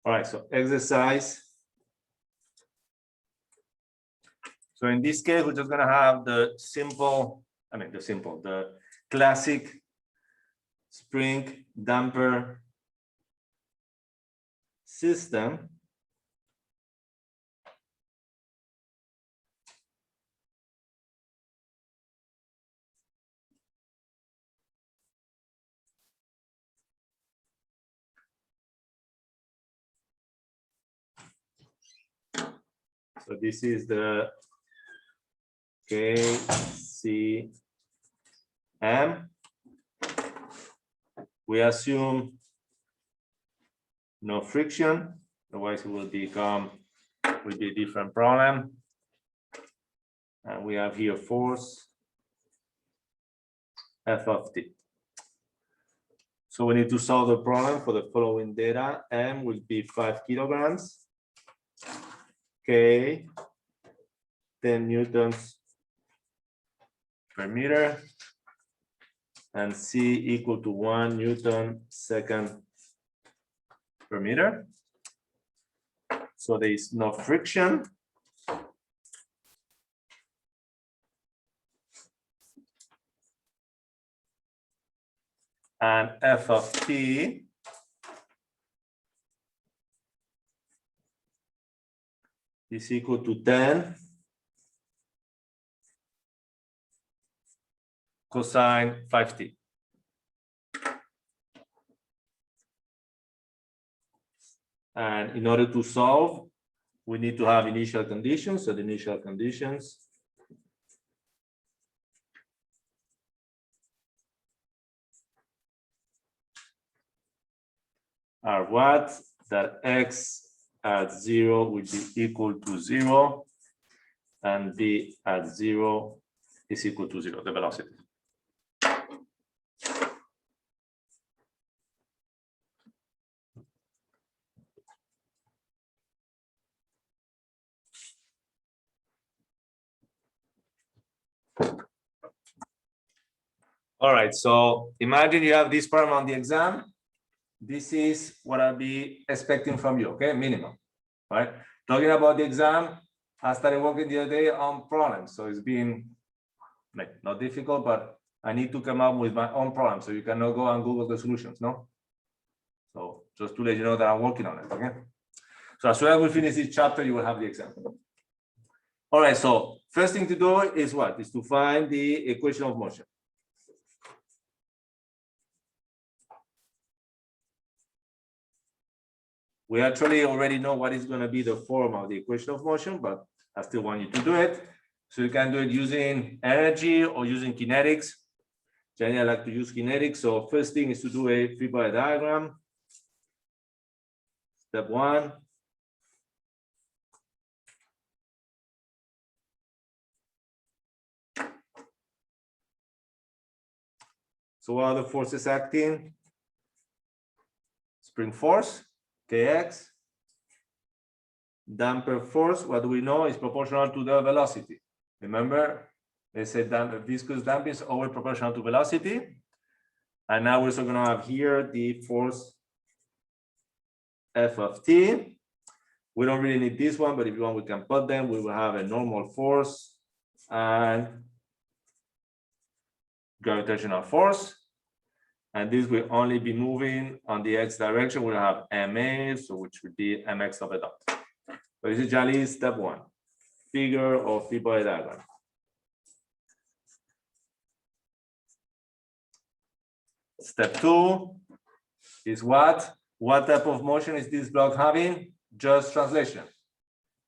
All right, so exercise. So in this case, we're just gonna have the classic spring damper system. So this is the KCM. We assume no friction, otherwise it will be a different problem. And we have here force F of T. So we need to solve the problem for the following data. M will be 5 kilograms. K, 10 newtons per meter, and C equal to 1 Newton second per meter. So there is no friction. And F of T is equal to 10 cosine 5t. And in order to solve, we need to have initial conditions. So the initial conditions are what? That x at 0 will be equal to 0, and v at 0 is equal to 0, the velocity. All right, so imagine you have this problem on the exam. This is what I'll be expecting from you, okay? Minimum, right? Talking about the exam, I started working the other day on problems. So it's been not difficult, but I need to come up with my own problem. So you cannot go and Google the solutions, no? So just to let you know that I'm working on it, okay? So as soon as we finish this chapter, you will have the exam. All right, so first thing to do is what? Is to find the equation of motion. We actually already know what is going to be the form of the equation of motion, but I still want you to do it. So you can do it using energy or using kinetics. Generally, I like to use kinetics. So first thing is to do a free-body diagram. Step 1. So what are the forces acting? Spring force, Kx. Damper force, what do we know, is proportional to the velocity. Remember, they said that viscous damping is always proportional to velocity. And now we're also going to have here the force F of T. We don't really need this one, but if you want, we can put them. We will have a normal force and gravitational force. And this will only be moving on the x direction. We'll have MA, so which would be mx of a dot. But this is generally step 1, figure or free-body diagram. Step 2 is what? What type of motion is this block having? Just translation.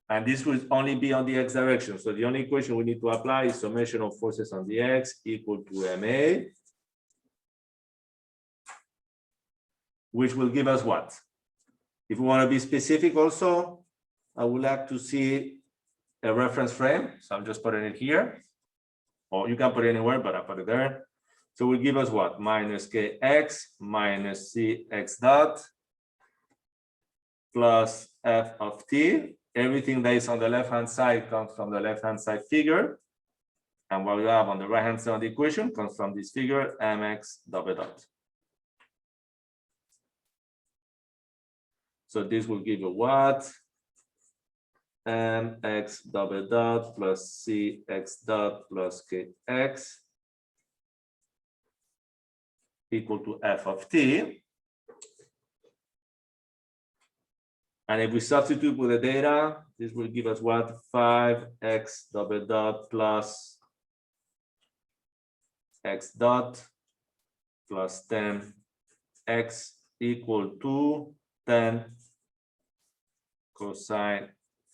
And this will only be on the x direction. So the only equation we need to apply is summation of forces on the x equal to MA, which will give us what? If we want to be specific also, I would like to see a reference frame. So I'm just putting it here. Or you can put it anywhere, but I put it there. So will give us what? Minus kx minus cx dot plus f of t. Everything that is on the left-hand side comes from the left-hand side figure. And what we have on the right-hand side of the equation comes from this figure, mx double dot. So this will give you what? Mx double dot plus Cx dot plus Kx equal to f of t. And if we substitute with the data, this will give us what? 5x double dot plus x dot plus 10x equal to 10 cosine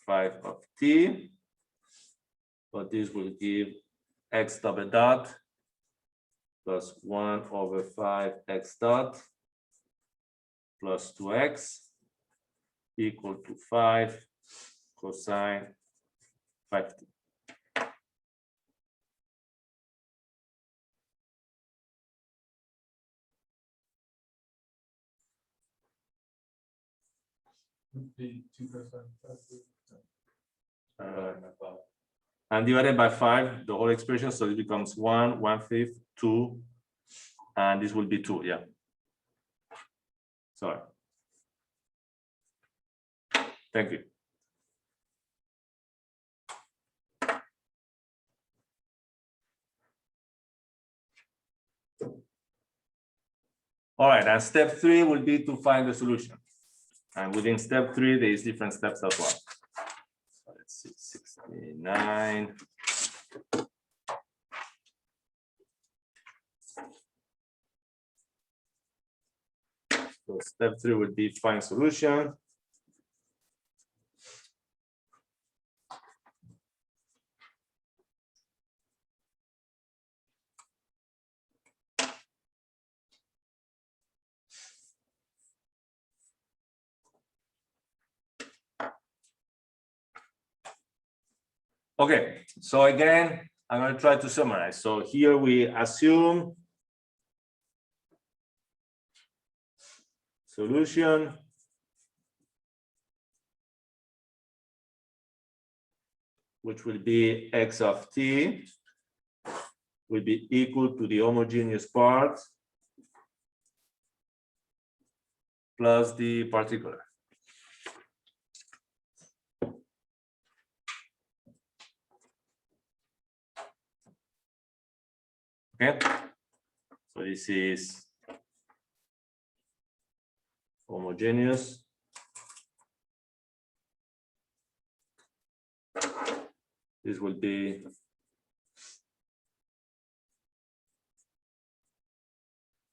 5 of t. But this will give x double dot plus 1 over 5x dot plus 2x equal to 5 cosine 5t. And divided by 5, the whole expression, so it becomes 1, 1/5, 2, and this will be 2, yeah. Sorry. Thank you. All right, and step 3 will be to find the solution. And within step 3, there is different steps as well. So let's see, 69. So step 3 would be find solution. Okay, so again, I'm going to try to summarize. So here we assume solution which will be x of t will be equal to the homogeneous part plus the particular. Okay, so this is homogeneous. This will be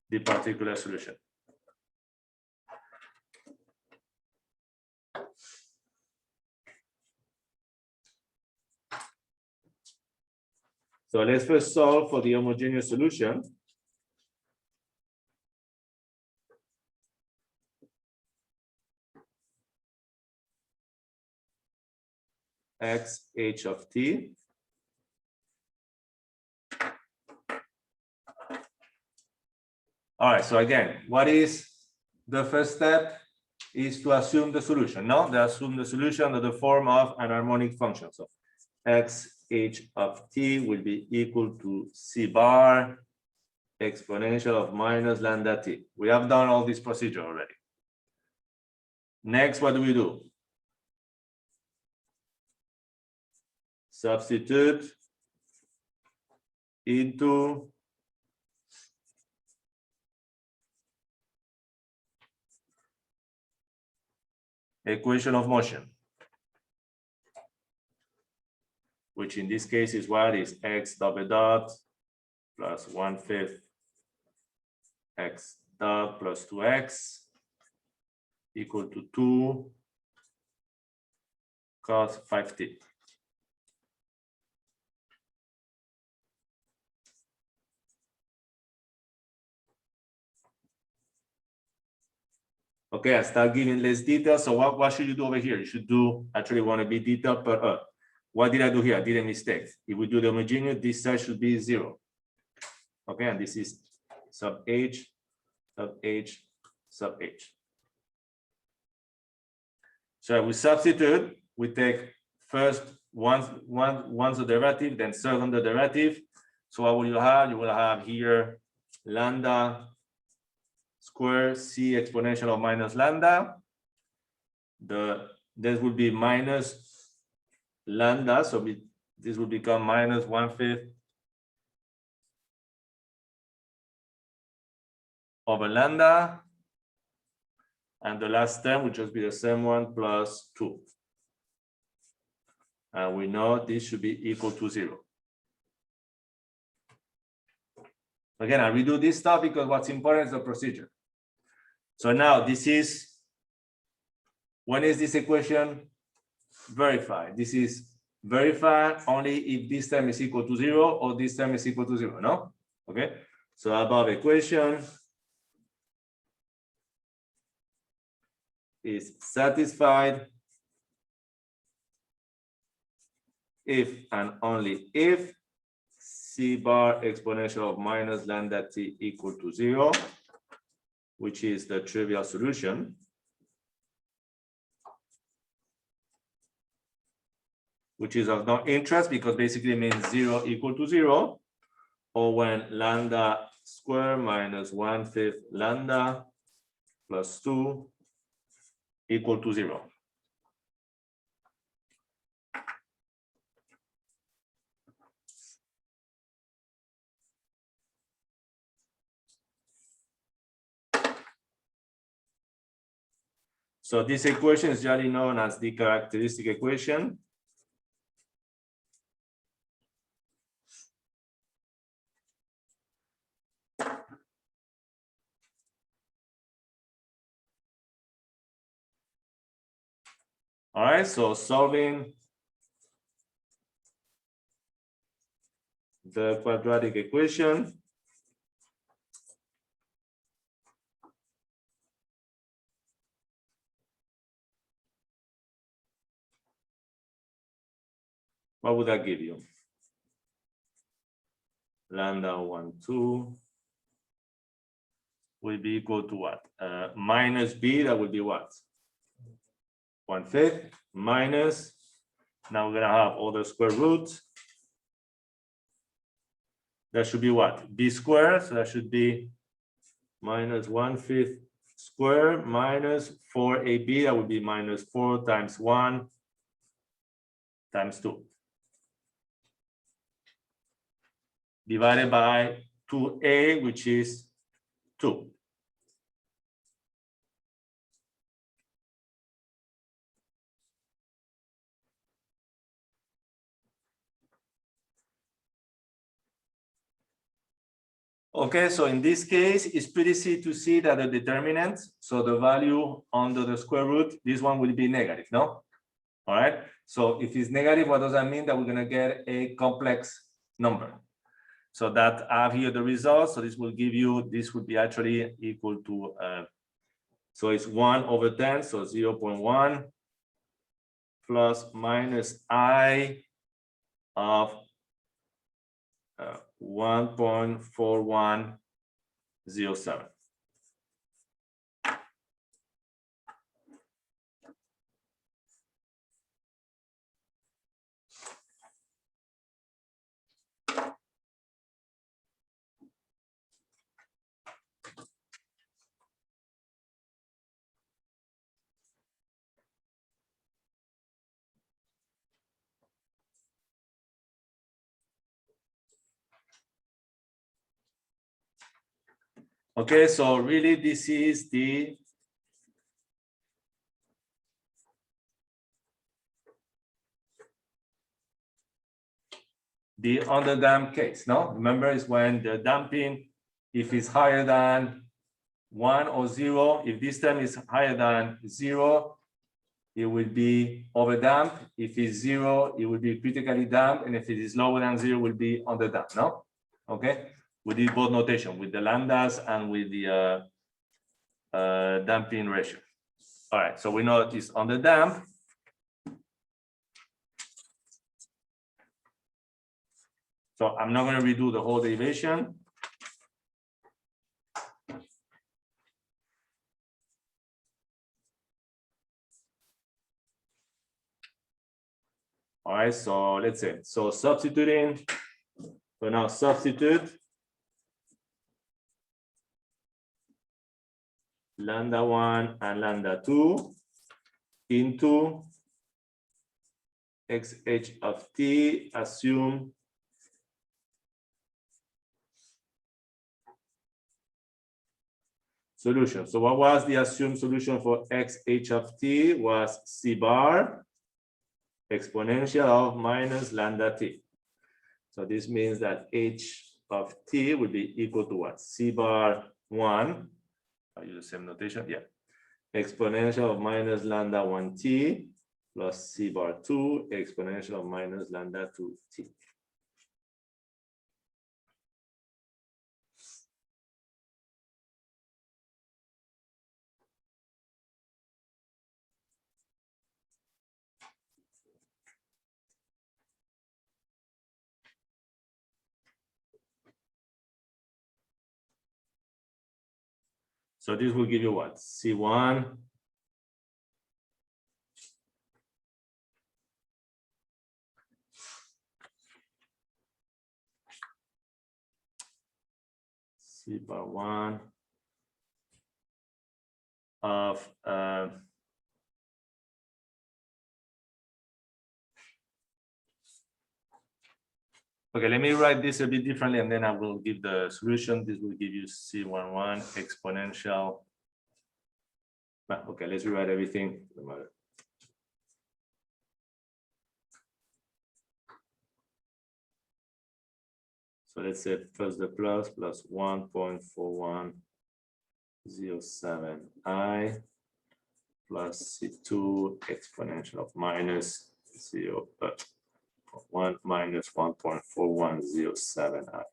the particular solution. So let's first solve for the homogeneous solution. X h of t. All right, so again, what is the first step? Is to assume the solution. No, they assume the solution of the form of an harmonic function. So x h of t will be equal to c bar exponential of minus lambda t. We have done all this procedure already. Next, what do we do? Substitute into equation of motion, which in this case is what is x double dot plus 1/5 x dot plus 2x equal to 2 cos 5t. Okay, I start giving less detail. So what should you do over here? You should do, actually want to be detailed, but what did I do here? I did a mistake. If we do the homogeneous, this side should be 0. Okay, and this is sub h, sub h, sub h. So we substitute, we take first once the derivative, then second the derivative. So what will you have? You will have here lambda square c exponential of minus lambda this would be minus lambda, so this would become minus 1/5 over lambda, and the last term would just be the same one plus 2. And we know this should be equal to 0. Again, I redo this stuff because what's important is the procedure. So now this is, when is this equation verified? This is verified only if this term is equal to 0 or this term is equal to 0, no? Okay, so above equation is satisfied if and only if C bar exponential of minus lambda t equal to 0, which is the trivial solution, which is of no interest because basically means 0 equal to 0, or when lambda square minus 1/5 lambda plus 2 equal to 0. So this equation is generally known as the characteristic equation. All right, so solving the quadratic equation. What would that give you? Lambda 1, 2 will be equal to what? Minus b, that would be what? 1/5 minus, now we're gonna have all the square roots. That should be what? B squared, so that should be minus 1/5 squared minus 4ab, that would be minus 4 times 1 times 2. Divided by 2a, which is 2. Okay, so in this case, it's pretty easy to see that the determinant, so the value under the square root, this one will be negative, no? All right, so if it's negative, what does that mean? That we're gonna get a complex number. So that I have here the results, so this will give you, this would be actually equal to, so it's 1/10, so 0.1 plus minus I of 1.4107. Okay, so really this is the underdamped case, no? Remember, it's when the damping, if it's higher than 1 or 0, if this term is higher than 0, it will be overdamped. If it's 0, it will be critically damped, and if it is lower than 0, it will be underdamped, no? Okay, we did both notation with the lambdas and with the damping ratio. All right, so we know it is underdamped. So I'm not going to redo the whole derivation. All right, so let's say, so substituting, so now substitute lambda 1 and lambda 2 into xh of t, assume solution. So what was the assumed solution for xh of t? Was c bar exponential of minus lambda t. So this means that h of t would be equal to what? C bar 1, I use the same notation, yeah. Exponential of minus lambda 1t plus c bar 2 exponential of minus lambda 2t. So this will give you what? C1 C bar 1 of okay, let me write this a bit differently and then I will give the solution. This will give you C11 exponential. Okay, let's rewrite everything. So let's say first the plus 1.4107i plus C2 exponential of minus 1 minus 1.4107i.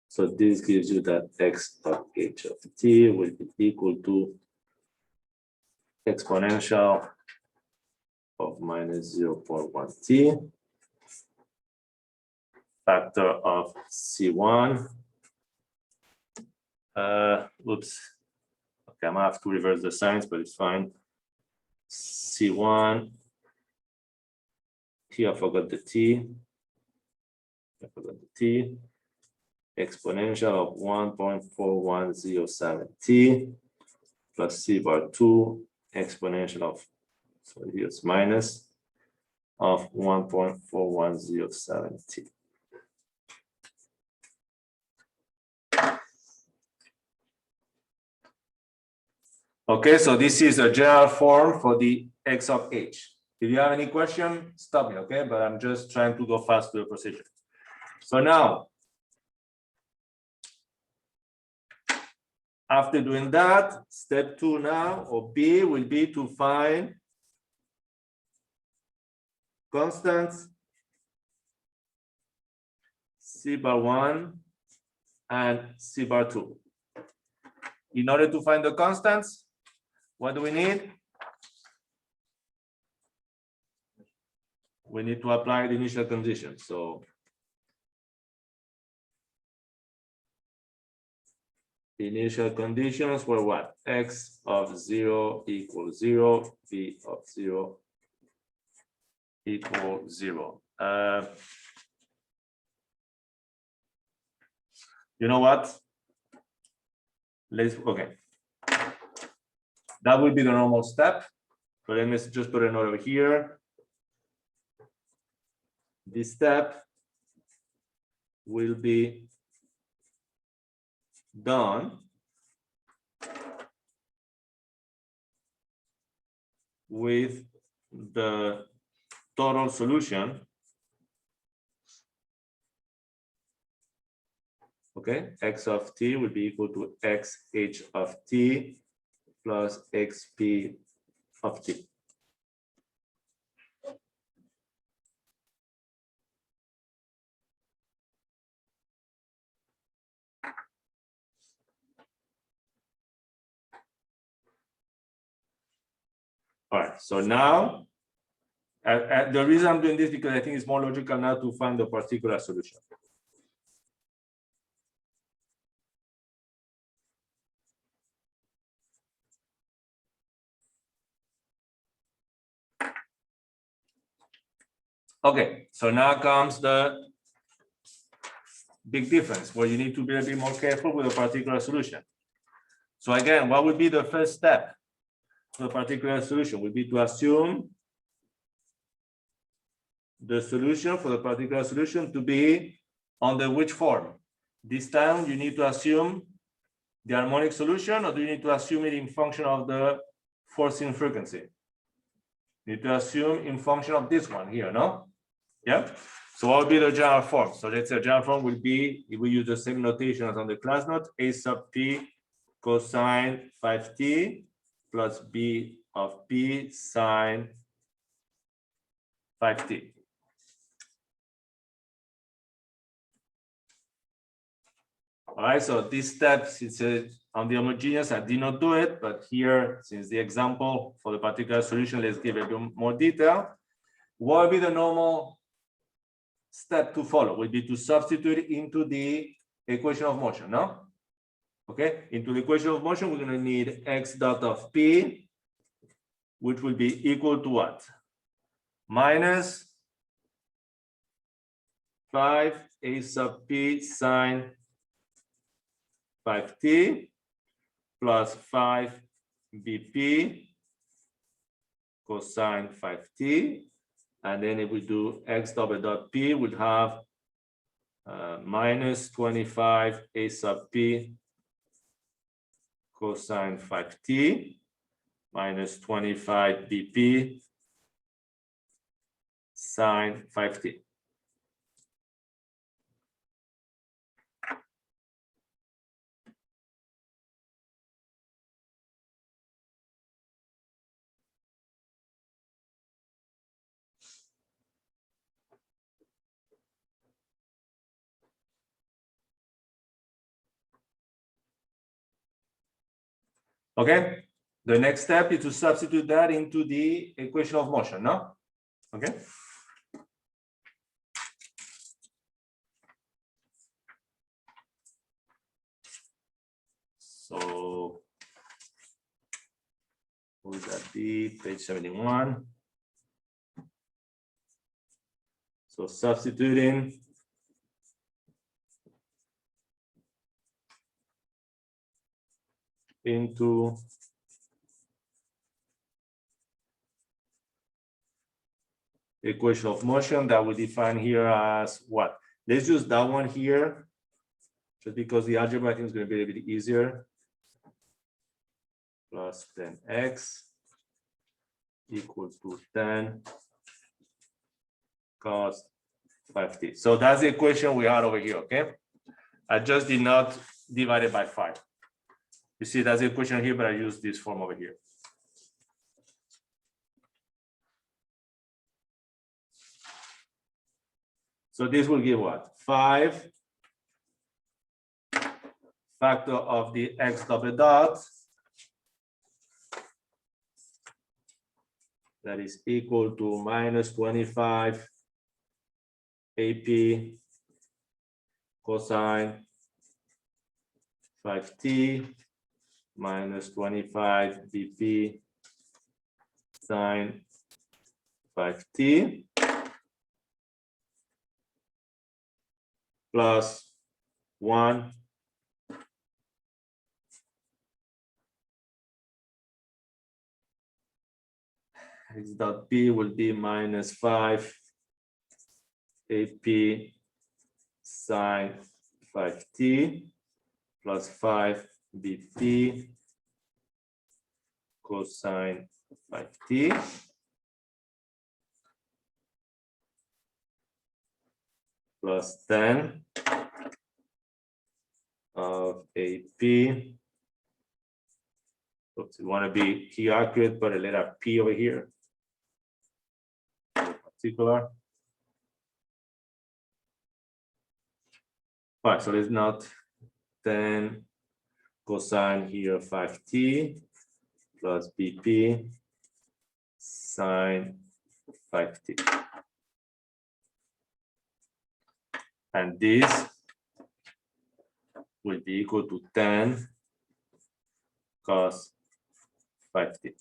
So this gives you that x of h of t will be equal to exponential of minus 0.1t factor of C1. Oops. Okay, I'm gonna have to reverse the signs, but it's fine. C1. Here I forgot the t. Exponential of 1.4107t plus c bar 2 exponential of, so here's minus of 1.4107t. Okay, so this is a general form for the x of h. If you have any question, stop me, okay? But I'm just trying to go fast through the procedure. So now, after doing that, step 2 now, or B, will be to find constants C bar 1 and C bar 2. In order to find the constants, what do we need? We need to apply the initial conditions. So the initial conditions were what? X of 0 equals 0, B of 0 equals 0. You know what? Okay. That would be the normal step. So let me just put a note over here. This step will be done with the total solution. Okay, x of t will be equal to xh of t plus xp of t. All right, so now, the reason I'm doing this because I think it's more logical now to find the particular solution. Okay, so now comes the big difference where you need to be a bit more careful with a particular solution. So again, what would be the first step? for the particular solution will be to assume the solution for the particular solution to be under which form? This time you need to assume the harmonic solution, or do you need to assume it in function of the forcing frequency? You need to assume in function of this one here, no? Yeah. So what would be the general form? So let's say the general form will be, if we use the same notation as on the class note, A sub p cosine 5t plus b of p sine 5t. All right, so this step, since on the homogeneous, I did not do it, but here, since the example for the particular solution, let's give a bit more detail. What would be the normal step to follow? Would be to substitute into the equation of motion, no? Okay, into the equation of motion, we're going to need x dot of p, which will be equal to what? Minus 5 a sub p sine 5t plus 5 bp cosine 5t. And then if we do x double dot p, we'd have minus 25 a sub p cosine 5t minus 25 bp sine 5t. Okay, the next step is to substitute that into the equation of motion, no? Okay. So, what would that be? Page 71. So substituting into equation of motion that we define here as what? Let's use that one here, just because the algebra I think is going to be a bit easier. Plus 10x equals to 10 cos 5t. So that's the equation we had over here, okay? I just did not divide it by 5. You see, that's the equation here, but I use this form over here. So this will give what? 5 factor of the x double dot. That is equal to minus 25 AP cosine 5t minus 25 BP sine 5t plus 1 x dot p will be minus 5 AP sine 5t plus 5 BP cosine 5t plus 10 of AP. Oops, we want to be key accurate, put a letter P over here. In particular. All right, so it's not 10 cosine here 5t plus BP sine 5t. And this will be equal to 10 cos 5t.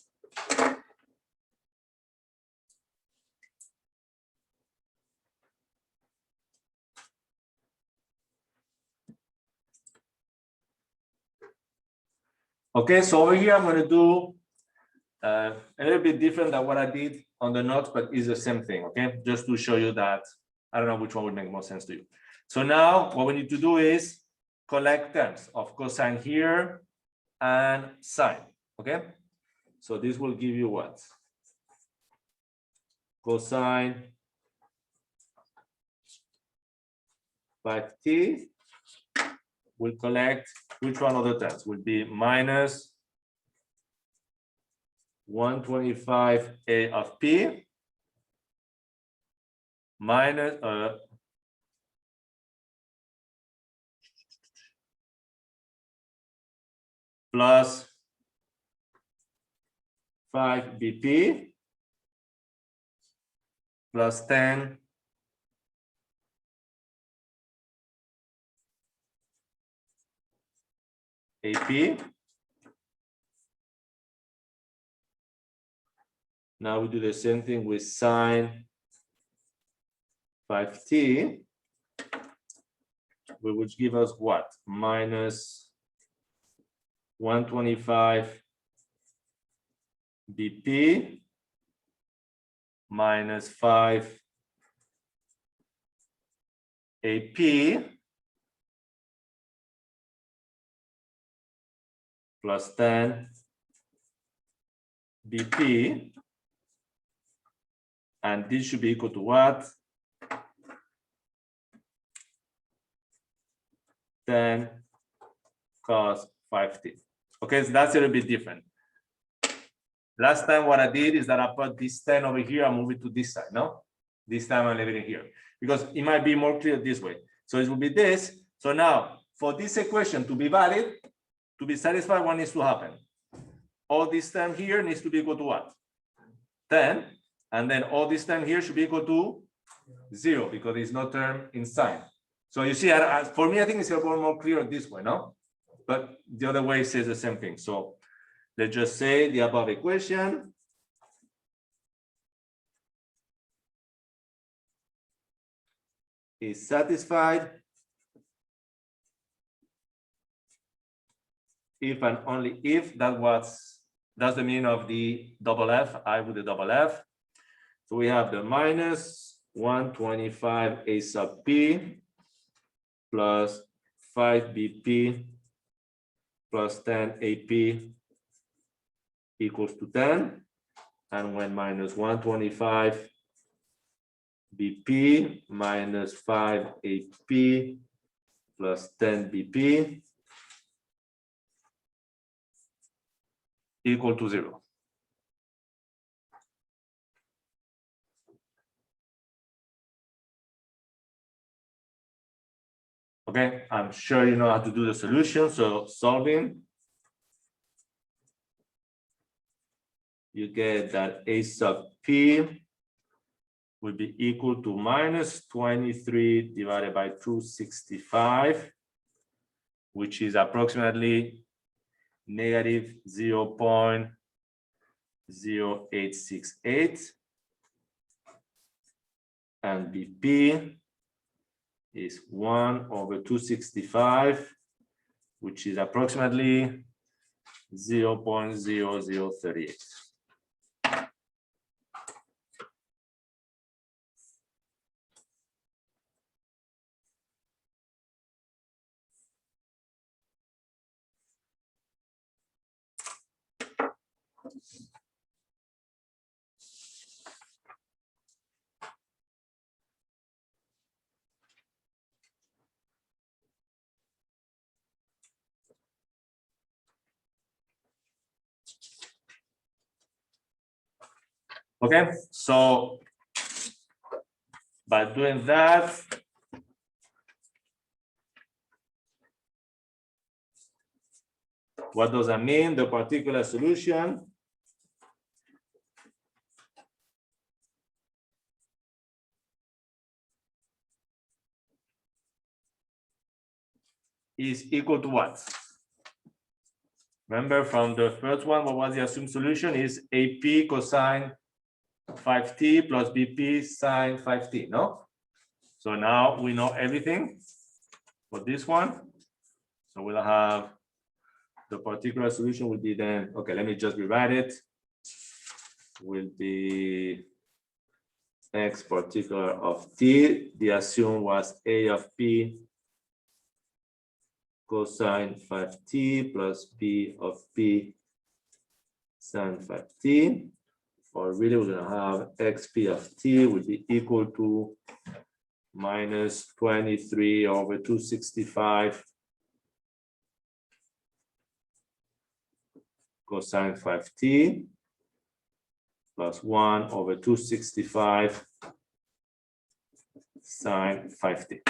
Okay, so over here I'm going to do A little bit different than what I did on the notes, but it's the same thing, okay? Just to show you that, I don't know which one would make more sense to you. So now what we need to do is collect terms of cosine here and sine, okay? So this will give you what? Cosine 5t will collect which one of the terms will be minus 125a of p minus plus 5 bp plus 10 AP. Now we do the same thing with sine 5t, which give us what? Minus 125 BP minus 5 AP plus 10 BP, and this should be equal to what? 10 cos 5t. Okay, so that's a little bit different. Last time what I did is that I put this 10 over here, I move it to this side, no? This time I leave it here because it might be more clear this way. So it will be this. So now for this equation to be valid, to be satisfied, what needs to happen? All this term here needs to be equal to what? 10. And then all this term here should be equal to 0 because there's no term in sine. So you see, for me, I think it's a little more clear this way, no? But the other way says the same thing. So let's just say the above equation is satisfied if and only if that's the meaning of the double F, I with the double F. So we have the minus 125 A sub P plus 5 BP plus 10 AP equals to 10. And when minus 125 BP minus 5 AP plus 10 BP equal to 0. Okay, I'm sure you know how to do the solution. So solving, you get that A sub P will be equal to minus 23 divided by 265, which is approximately negative 0.0868. And BP is 1 over 265, which is approximately 0.0038. Okay, so by doing that, what does that mean? The particular solution is equal to what? Remember from the first one, what was the assumed solution is AP cosine 5t plus BP sine 5t, no? So now we know everything for this one. So we'll have the particular solution will be then, okay, let me just rewrite it. will be x particular of t. The assumed was a of p cosine 5t plus b of p sine 5t. Or really, we're going to have xp of t will be equal to minus 23 over 265 cosine 5t plus 1 over 265 sine 5t.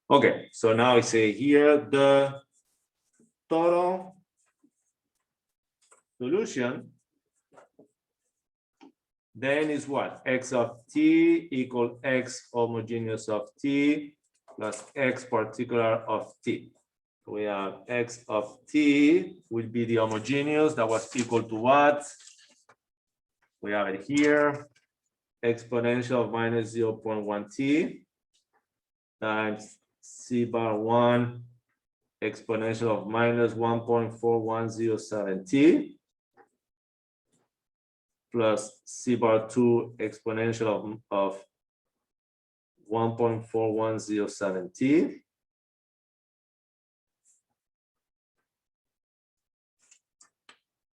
Okay, so now I say here the total solution then is what? X of t equal x homogeneous of t plus x particular of t. We have x of t will be the homogeneous that was equal to what? We have it here, exponential of minus 0.1 t times c bar 1 exponential of minus 1.4107 t plus c bar 2 exponential of 1.4107 t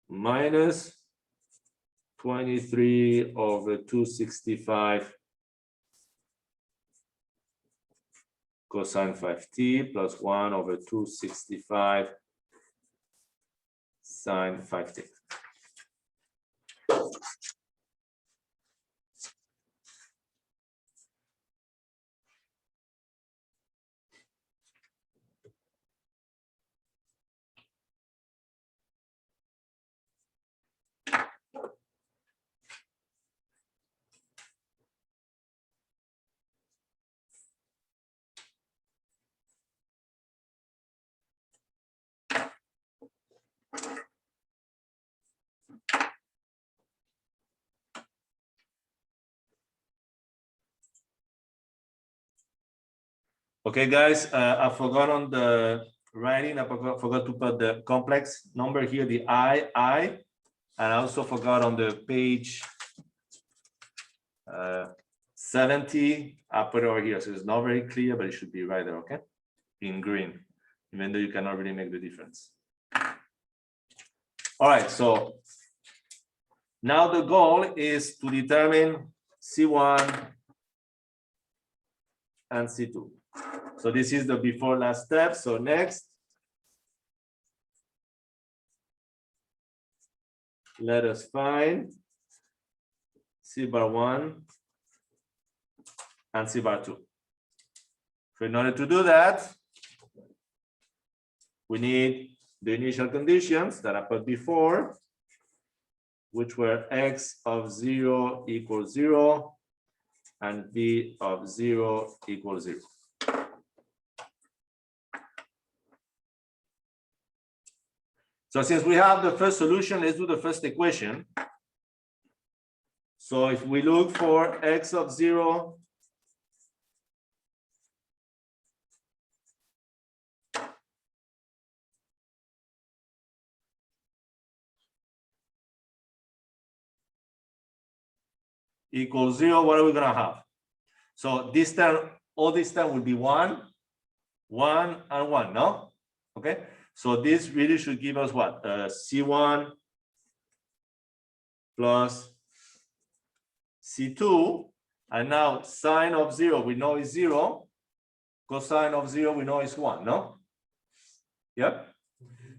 minus 23 over 265 cosine 5t plus 1 over 265 sine 5t. Okay, guys, I forgot on the writing, I forgot to put the complex number here, the I, and I also forgot on the page 70, I put it over here, so it's not very clear, but it should be right there, okay? In green, even though you cannot really make the difference. All right, so now the goal is to determine C1 and C2. So this is the before last step. So next, let us find C bar 1 and C bar 2. So in order to do that, we need the initial conditions that I put before, which were x of 0 equals 0 and b of 0 equals 0. So since we have the first solution, let's do the first equation. So if we look for x of 0 equals 0, what are we going to have? So this term, all this term will be 1, 1, and 1, no? Okay, so this really should give us what? C1 plus C2, and now sine of 0 we know is 0, cosine of 0 we know is 1, no? Yep.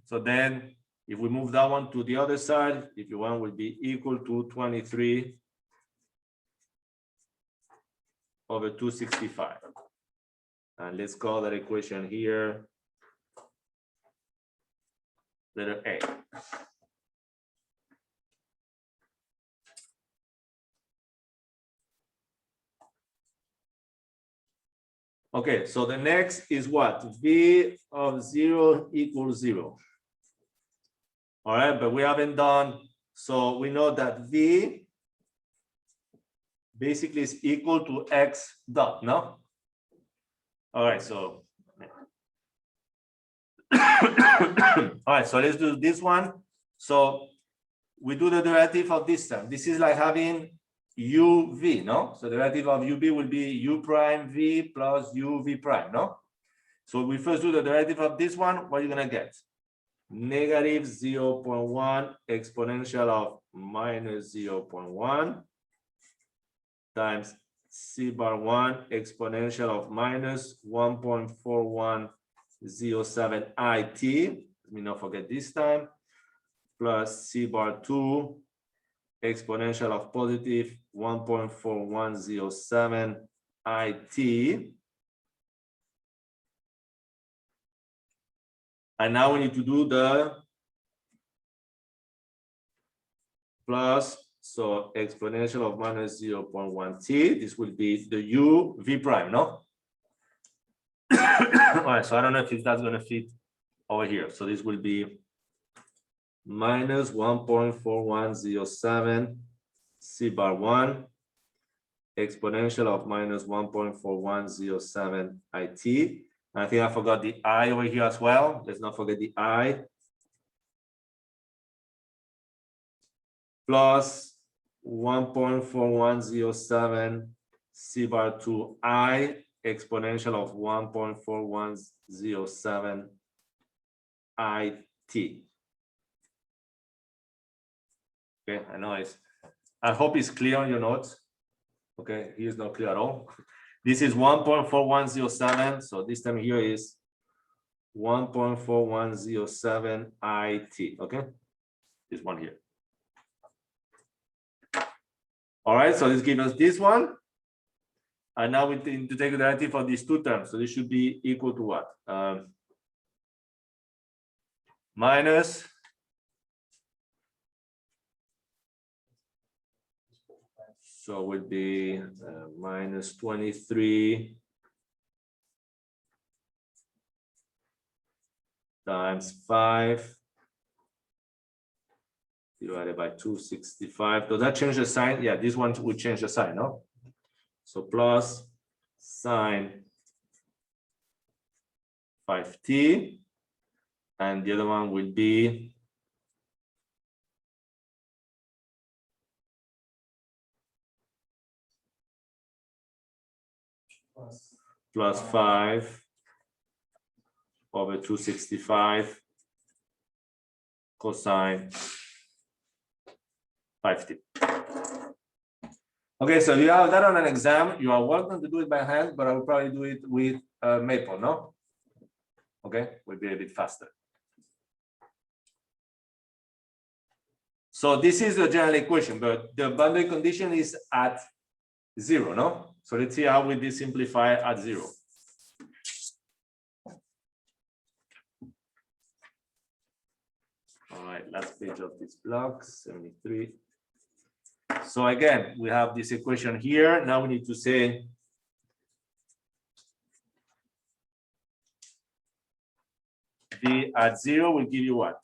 So then if we move that one to the other side, if you want, will be equal to 23 over 265. And let's call that equation here letter A. Okay, so the next is what? V of 0 equals 0. All right, but we haven't done, so we know that V basically is equal to X dot, no? All right, so. All right, so let's do this one. So we do the derivative of this term. This is like having uv, no? So the derivative of ub will be u prime v plus uv prime, no? So we first do the derivative of this one. What are you gonna get? Negative 0.1 exponential of minus 0.1 times c bar 1 exponential of minus 1.4107 it. Let me not forget this time, plus c bar 2 exponential of positive 1.4107 it. And now we need to do the plus, so exponential of minus 0.1 t. This will be the u v prime, no? All right, so I don't know if that's going to fit over here. So this will be minus 1.4107 c bar 1 exponential of minus 1.4107 it. I think I forgot the I over here as well. Let's not forget the I. Plus 1.4107 c bar 2 I exponential of 1.4107 it. Okay, I know I hope it's clear on your notes. Okay, here's not clear at all. This is 1.4107, so this time here is 1.4107 it. Okay, this one here. All right, so this gives us this one. And now we need to take the derivative of these two terms. So this should be equal to what? Minus so would be minus 23 times 5 divided by 265. Does that change the sign? Yeah, this one would change the sign, no? So plus sine 5t, and the other one will be plus 5 over 265 cosine 5t. Okay, so you have that on an exam. You are welcome to do it by hand, but I will probably do it with Maple, no? Okay, will be a bit faster. So this is the general equation, but the boundary condition is at 0, no? So let's see how we simplify at 0. All right, last page of this block, 73. So again, we have this equation here. Now we need to say v at 0 will give you what?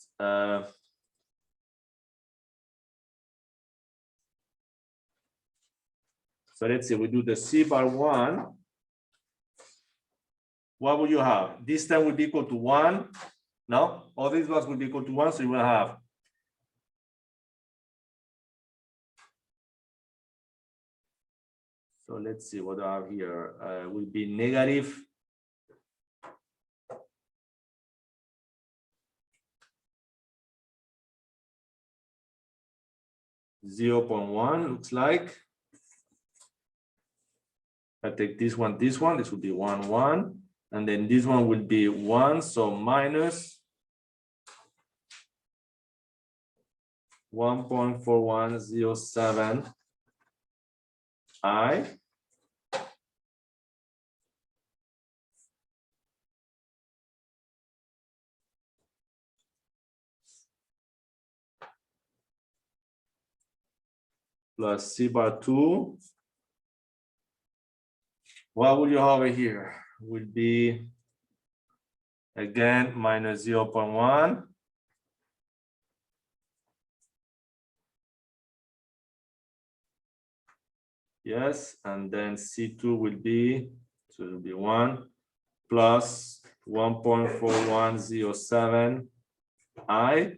So let's say we do the c bar 1. What will you have? This time will be equal to 1. No, all these ones will be equal to 1. So you will have so let's see what I have here. Will be negative 0.1 looks like. I take this one, this will be 1, 1. And then this one will be 1, so minus 1.4107 I. Plus c bar 2. What will you have over here? will be again minus 0.1. Yes, and then C2 will be, so it will be 1 plus 1.4107 I.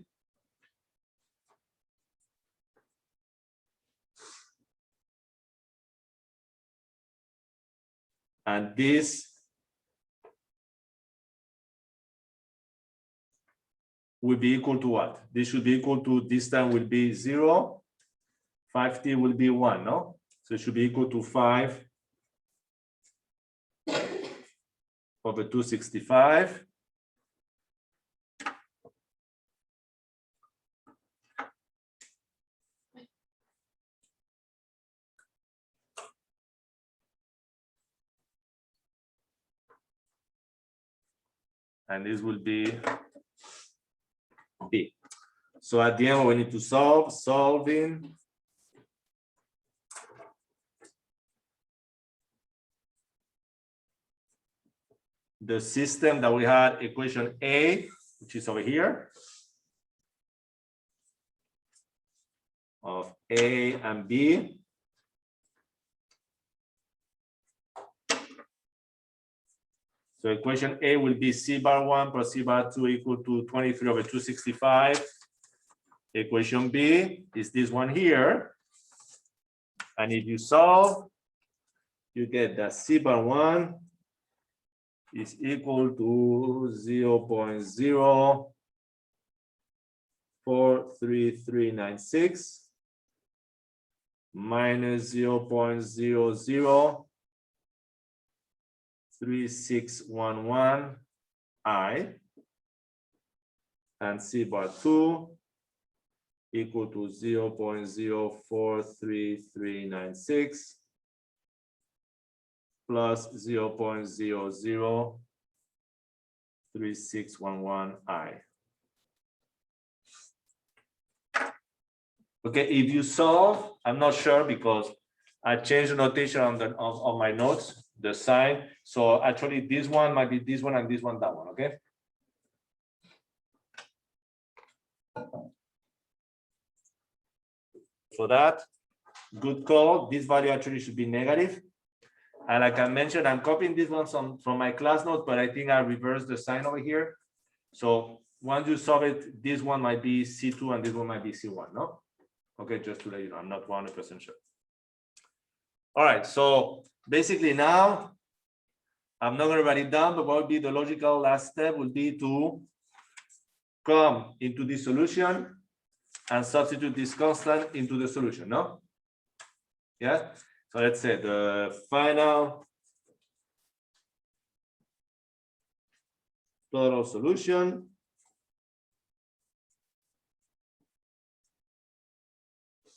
And this will be equal to what? This should be equal to, this time will be 0, 5t will be 1, no? So it should be equal to 5 over 265. And this will be B. So at the end, we need to solving the system that we had, equation A, which is over here, of A and B. So equation A will be C bar 1 plus C bar 2 equal to 23 over 265. Equation B is this one here. And if you solve, you get that C bar 1 is equal to 0.043396 minus 0.003611 I, and C bar 2 equal to 0.043396 plus 0.003611 I. Okay, if you solve, I'm not sure because I changed the notation on my notes, the sign. So actually this one might be this one and this one, that one, okay? For that, good call. This value actually should be negative. And like I mentioned, I'm copying this one from my class notes, but I think I reversed the sign over here. So once you solve it, this one might be C2 and this one might be C1, no? Okay, just to let you know, I'm not 100% sure. All right, so basically now, I'm not gonna write it down, but what would be the logical last step would be to come into this solution and substitute this constant into the solution, no? Yeah, so let's say the final total solution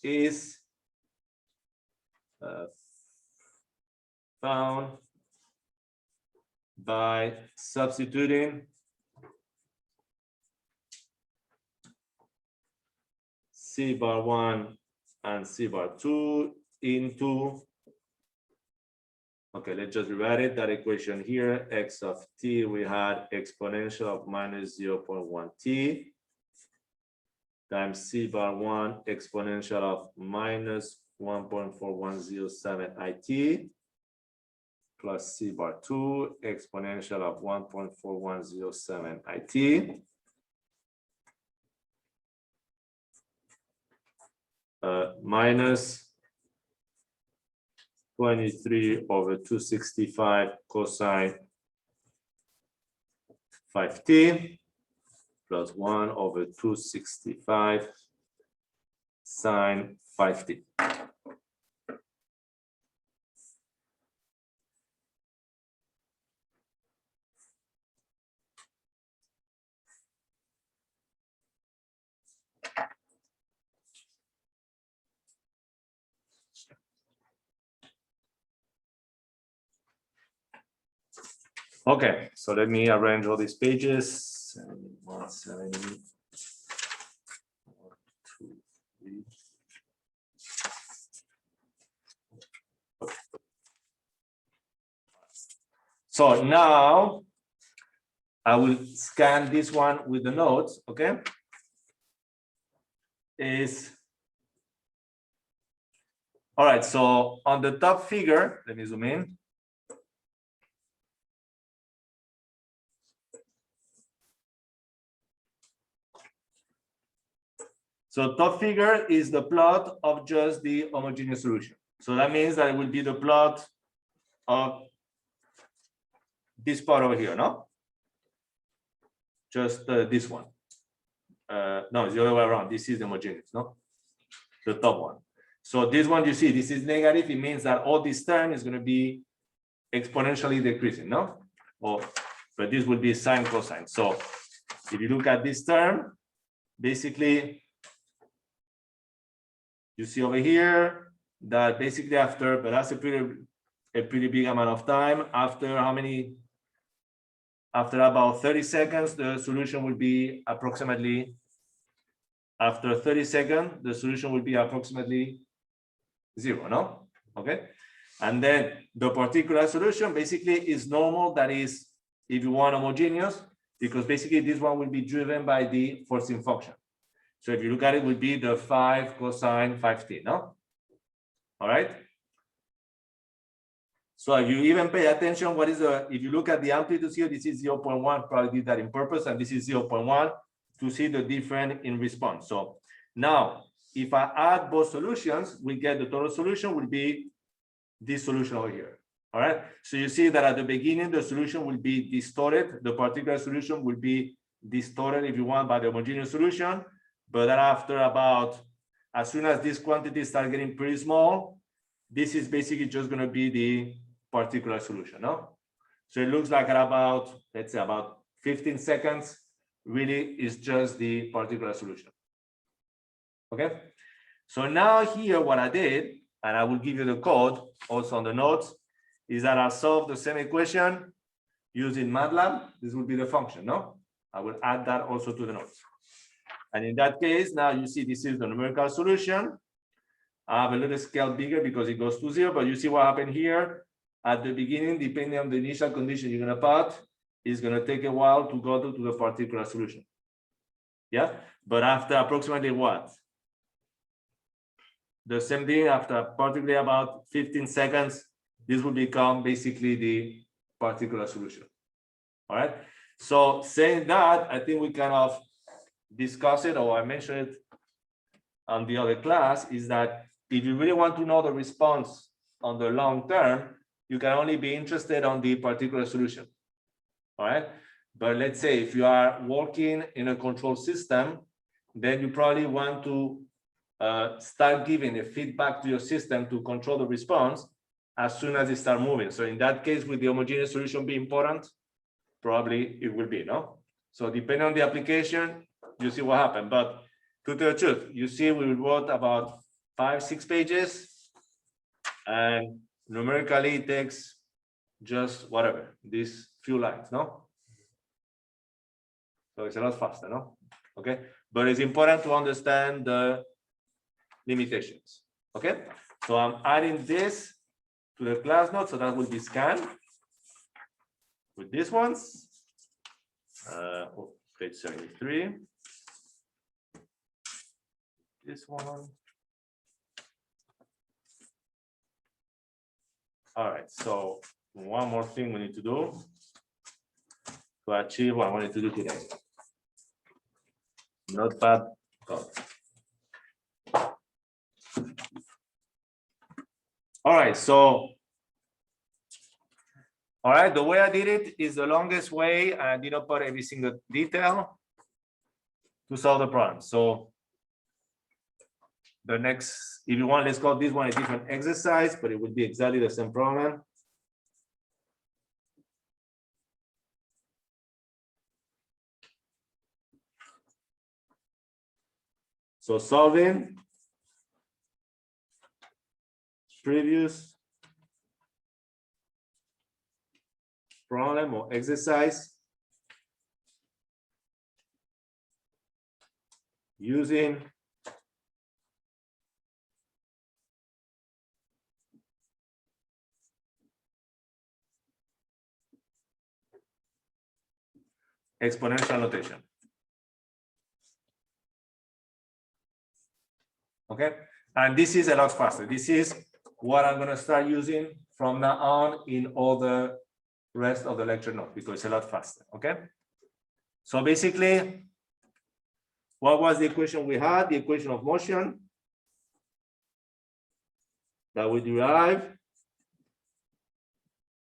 is found by substituting C bar 1 and C bar 2 into, okay, let's just rewrite it, that equation here, x of t, we had exponential of minus 0.1 t times C bar 1 exponential of minus 1.4107 it plus C bar 2 exponential of 1.4107 it minus 23 over 265 cosine 5t plus 1 over 265 sine 5t. Okay, so let me arrange all these pages. 170, 1, 2, 3. So now I will scan this one with the nodes, okay? All right, so on the top figure, let me zoom in. So top figure is the plot of just the homogeneous solution. So that means that it will be the plot of this part over here, no? Just this one. No, it's the other way around. This is the homogeneous, no? The top one. So this one, you see, this is negative. It means that all this term is going to be exponentially decreasing, no? But this will be sine cosine. So if you look at this term, basically, you see over here that basically after, but that's a pretty big amount of time. After how many? After about 30 seconds, the solution will be approximately. After 30 seconds, the solution will be approximately 0, no? Okay. And then the particular solution basically is normal. That is, if you want homogeneous, because basically this one will be driven by the forcing function. So if you look at it, it will be the 5 cosine 5t, no? All right. So if you even pay attention, what is the, if you look at the amplitudes here, this is 0.1, probably did that in purpose, and this is 0.1 to see the difference in response. So now, if I add both solutions, we get the total solution will be this solution over here. All right. So you see that at the beginning, the solution will be distorted. The particular solution will be distorted, if you want, by the homogeneous solution. But then after about, as soon as these quantities start getting pretty small, this is basically just going to be the particular solution, no? So it looks like at about, let's say about 15 seconds, really is just the particular solution. Okay. So now here, what I did, and I will give you the code also on the notes, is that I solved the same equation using MATLAB. This will be the function, no? I will add that also to the notes. And in that case, now you see this is the numerical solution. I have a little scale bigger because it goes to 0, but you see what happened here. At the beginning, depending on the initial condition you're going to put, it's going to take a while to go to the particular solution. Yeah, but after approximately what? The same thing, after particularly about 15 seconds, this will become basically the particular solution. All right. So saying that, I think we kind of discuss it, or I mentioned it on the other class, is that if you really want to know the response on the long term, you can only be interested on the particular solution. All right. But let's say if you are working in a control system, then you probably want to start giving a feedback to your system to control the response as soon as it starts moving. So in that case, would the homogeneous solution be important? Probably it will be, no? So depending on the application, you see what happened. But to tell the truth, you see we wrote about 5-6 pages, and numerically it takes just whatever, these few lines, no? So it's a lot faster, no? Okay, but it's important to understand the limitations. Okay, so I'm adding this to the class note, so that will be scanned with these ones. Page 73. This one. All right, so one more thing we need to do to achieve what I wanted to do today. Notepad. All right, so, all right, the way I did it is the longest way. I did not put every single detail to solve the problem. So the next, if you want, let's call this one a different exercise, but it would be exactly the same problem. So solving previous problem or exercise using exponential notation. Okay, and this is a lot faster. This is what I'm going to start using from now on in all the rest of the lecture notes because it's a lot faster. Okay, so basically, what was the equation we had? The equation of motion that we derived,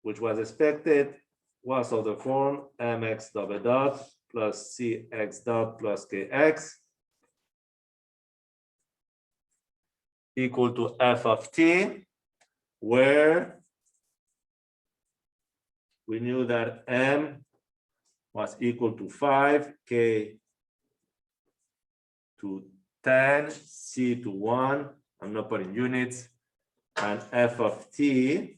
which was expected, was of the form mx double dot plus cx dot plus kx equal to f of t, where we knew that m was equal to 5, k to 10, c to 1, I'm not putting units, and f of t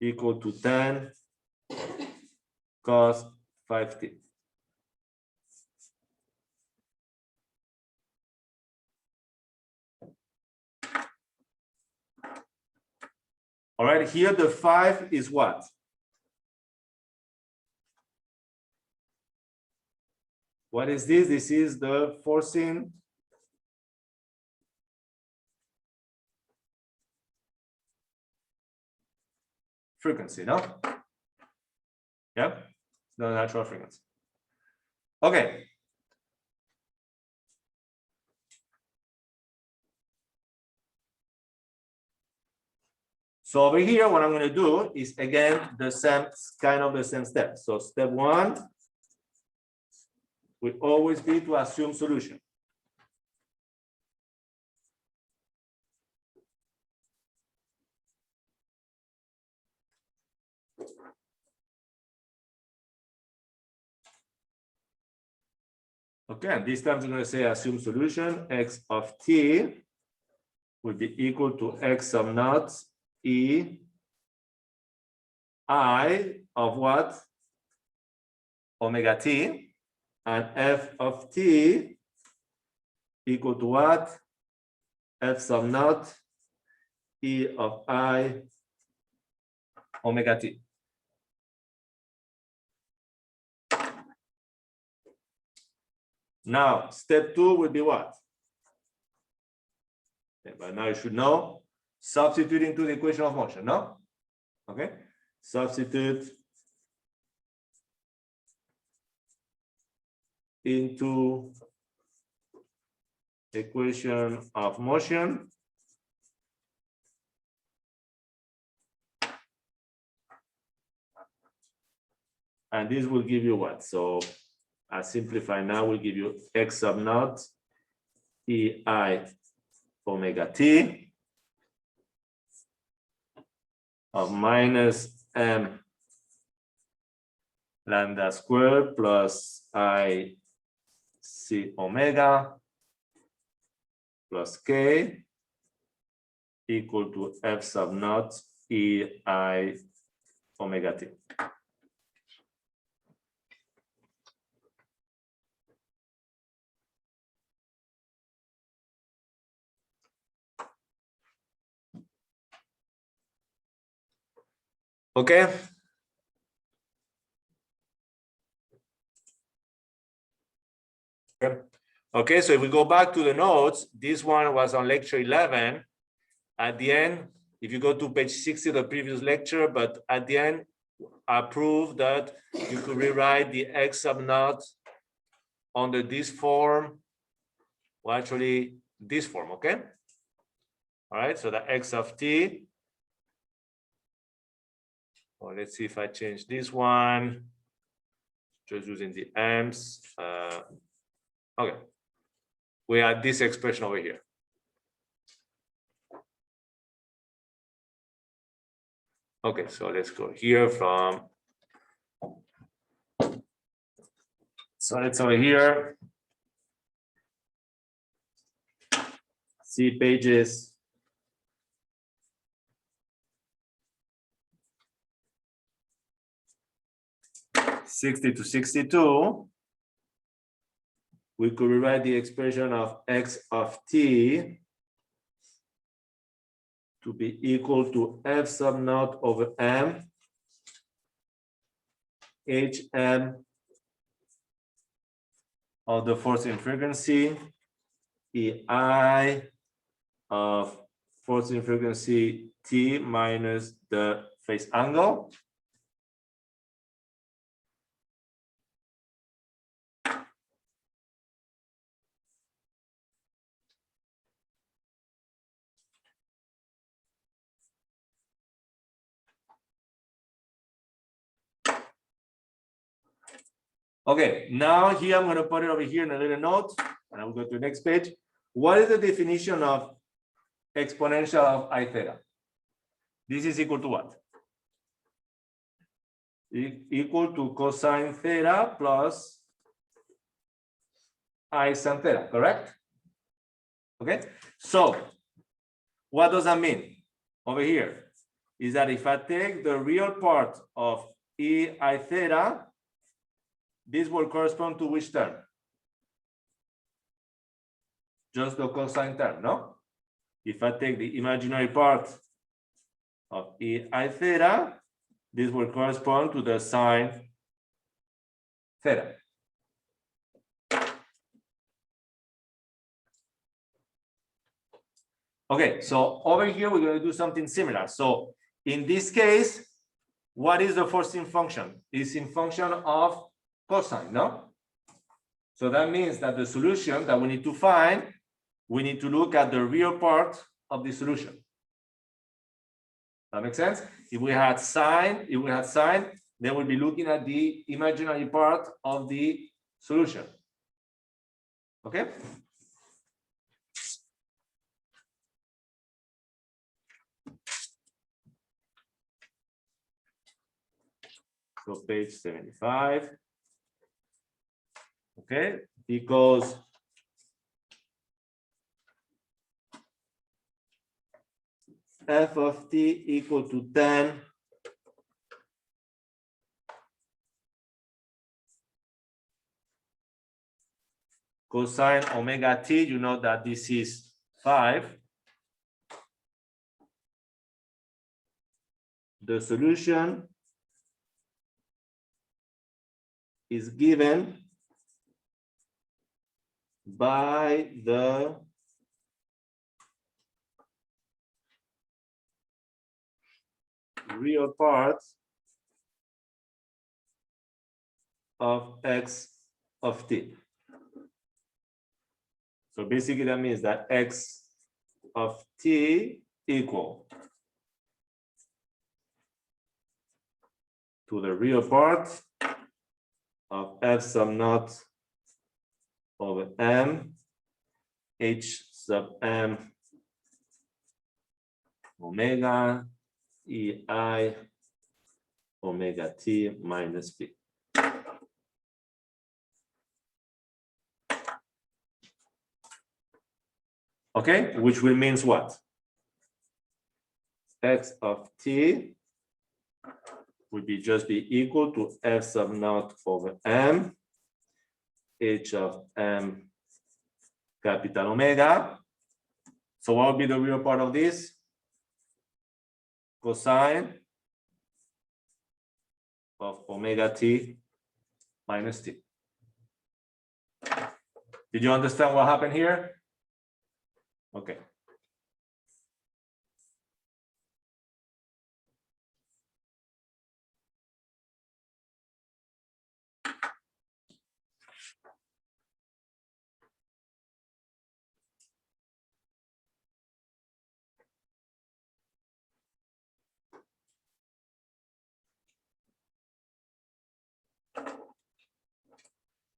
equal to 10 cos 5t. All right, here the 5 is what? What is this? This is the forcing frequency, no? Yeah, the natural frequency. Okay. So over here, what I'm going to do is again the same kind of the same step. So step 1 will always be to assume solution. Okay, and this time I'm going to say assume solution x of t will be equal to x sub naught e I of what? Omega t, and f of t equal to what? F sub naught e of I omega t. Now, step 2 will be what? Okay, but now you should know, substitute into the equation of motion, no? Okay, substitute into equation of motion. And this will give you what? So I simplify now, will give you x sub naught ei omega t of minus m lambda squared plus I c omega plus k equal to f sub naught ei omega t. Okay. Okay, so if we go back to the notes, this one was on lecture 11. At the end, if you go to page 60 of the previous lecture, but at the end, I proved that you could rewrite the x sub naught under this form, well, actually this form, okay? All right, so the x of t. Well, let's see if I change this one, just using the m's. Okay, we have this expression over here. Okay, so let's go here from, so let's over here, see pages 60 to 62. We could rewrite the expression of x of t to be equal to f sub naught over m HM of the forcing frequency, EI of forcing frequency T minus the phase angle. Okay, now here I'm going to put it over here in a little note, and I'll go to the next page. What is the definition of exponential of I theta? This is equal to what? Equal to cosine theta plus I sin theta, correct? Okay, so what does that mean? Over here is that if I take the real part of EI theta, this will correspond to which term? Just the cosine term, no? If I take the imaginary part of EI theta, this will correspond to the sine theta. Okay, so over here, we're going to do something similar. So in this case, what is the forcing function? It's in function of cosine, no? So that means that the solution that we need to find, we need to look at the real part of the solution. That makes sense? If we had sine, then we'll be looking at the imaginary part of the solution. Okay? So page 75. Okay, because f of t equal to 10 cosine omega t, you know that this is 5. The solution is given by the real part of x of t. So basically that means that x of t equal to the real part of f sub naught over m h sub m omega ei omega t minus p. Okay, which will means what? X of t would be just be equal to f sub naught over m h of m capital omega. So what would be the real part of this? Cosine of omega t minus t. Did you understand what happened here? Okay.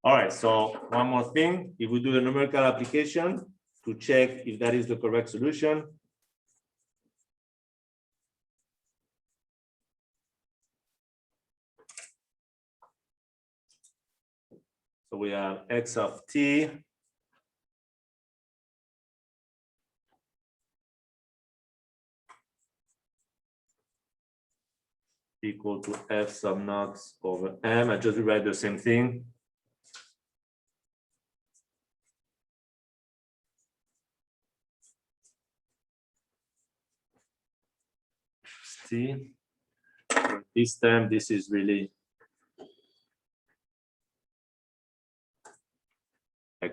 All right, so one more thing. If we do the numerical application to check if that is the correct solution. So we have x of t equal to f sub naught over m. I just rewrite the same thing. T. This term, this is really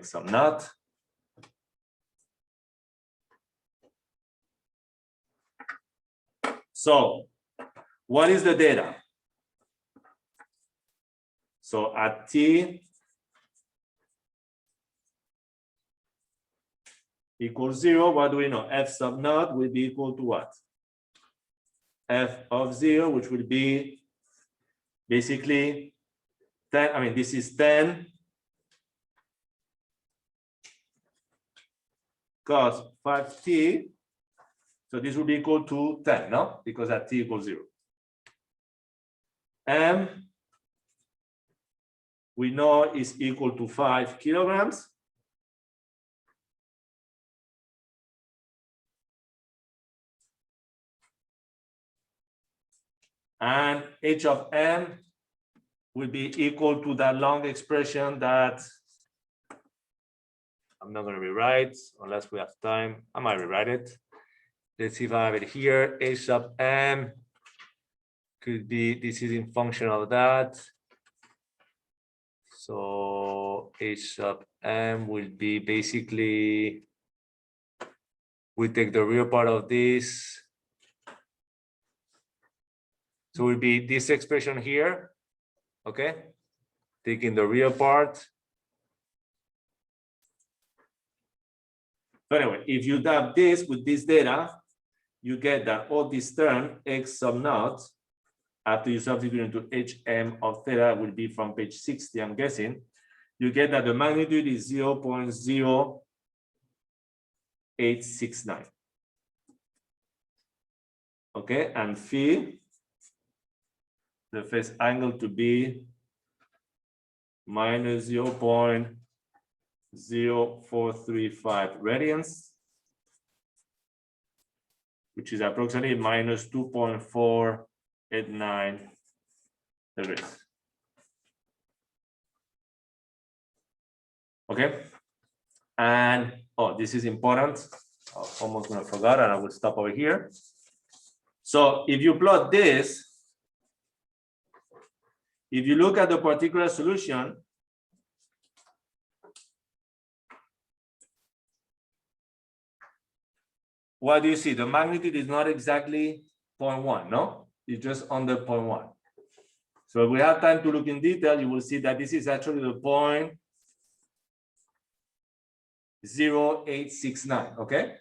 X sub naught. So what is the data? So at t equals 0, what do we know? F sub naught will be equal to what? F of 0, which will be basically 10, I mean, this is 10 cos 5t. So this will be equal to 10, no? Because at t equals 0. M, we know is equal to 5 kilograms. And h of m will be equal to that long expression that I'm not going to rewrite unless we have time. I might rewrite it. Let's see if I have it here. H sub m could be, this is in function of that. So H sub m will be basically, we take the real part of this. So it will be this expression here, okay? Taking the real part. So anyway, if you dab this with this data, you get that all this term, X sub naught, after you substitute into HM of theta will be from page 60, I'm guessing. You get that the magnitude is 0.0869. Okay, and phi, the phase angle to be minus 0.0435 radians, which is approximately minus 2.489 degrees. Okay, and oh, this is important. I'm almost gonna forget, and I will stop over here. So if you plot this, if you look at the particular solution, what do you see? The magnitude is not exactly 0.1, no? It's just under 0.1. So if we have time to look in detail, you will see that this is actually the 0.0869, okay?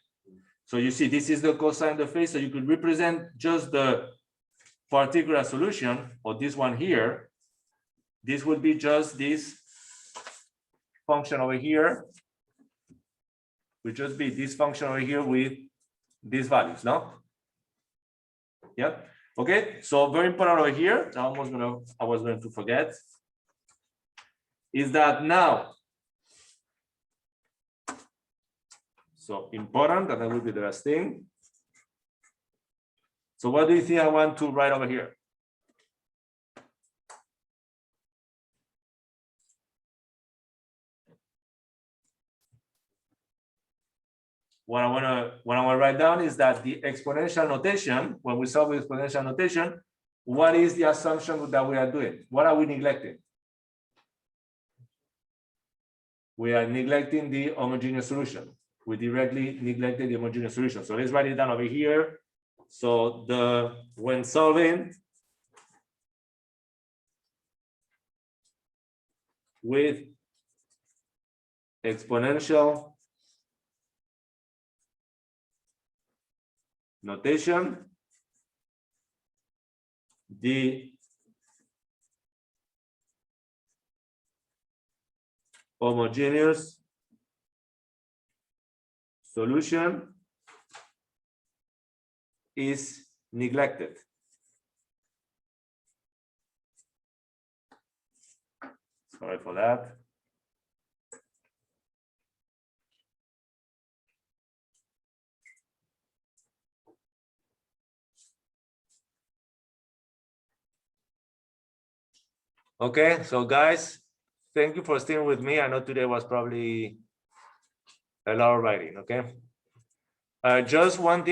So you see, this is the cosine of the phase, so you could represent just the particular solution, or this one here. This would be just this function over here, would just be this function over here with these values, no? Yeah. Okay. So very important over here. I was going to forget. Is that now? So important, and that will be the last thing. So what do you think I want to write over here? What I want to write down is that the exponential notation, when we solve with exponential notation, what is the assumption that we are doing? What are we neglecting? We are neglecting the homogeneous solution. We directly neglected the homogeneous solution. So let's write it down over here. So when solving with exponential notation, the homogeneous solution is neglected. Sorry for that. Okay, so guys, thank you for staying with me. I know today was probably a lot of writing, okay? Just one thing.